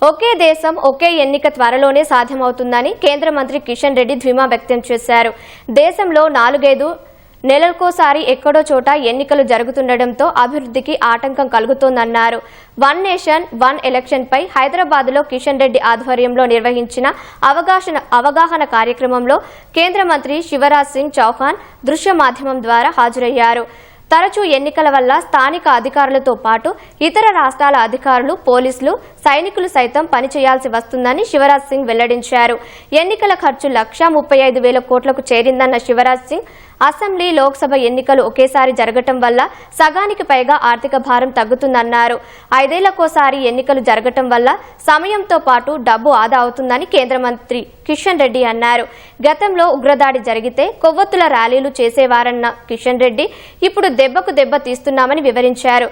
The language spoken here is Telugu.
ఒకే దేశం ఒకే ఎన్నిక త్వరలోనే సాధ్యమవుతుందని కేంద్ర మంత్రి కిషన్ రెడ్డి ధీమా వ్యక్తం చేశారు. దేశంలో 4-5 నెలలకోసారి ఎక్కడో చోట ఎన్నికలు జరుగుతుండటంతో అభివృద్ధికి ఆటంకం కలుగుతోందన్నారు. వన్ నేషన్ వన్ ఎలక్షన్ పై హైదరాబాద్లో కిషన్ రెడ్డి ఆధ్వర్యంలో నిర్వహించిన అవగాహన కార్యక్రమంలో కేంద్ర మంత్రి శివరాజ్ సింగ్ చౌహాన్ దృశ్య మాధ్యమం ద్వారా హాజరయ్యారు. తరచూ ఎన్నికల వల్ల స్థానిక అధికారులతో పాటు ఇతర రాష్ట్రాల అధికారులు, పోలీసులు, సైనికులు సైతం పనిచేయాల్సి వస్తుందని శివరాజ్ సింగ్ వెల్లడించారు. ఎన్నికల ఖర్చు 1,35,000 కోట్లకు చేరిందన్న శివరాజ్ సింగ్ అసెంబ్లీ, లోక్సభ ఎన్నికలు ఒకేసారి జరగటం వల్ల సగానికి పైగా ఆర్థిక భారం తగ్గుతుందన్నారు. 5 ఏళ్లకోసారి ఎన్నికలు జరగటం వల్ల సమయంతో పాటు డబ్బు ఆదా అవుతుందని కేంద్ర మంత్రి కిషన్ రెడ్డి అన్నారు. గతంలో ఉగ్రదాడి జరిగితే కొవ్వొత్తుల ర్యాలీలు చేసేవారన్న కిషన్ రెడ్డి ఇప్పుడు దెబ్బకు దెబ్బ తీస్తున్నామని వివరించారు.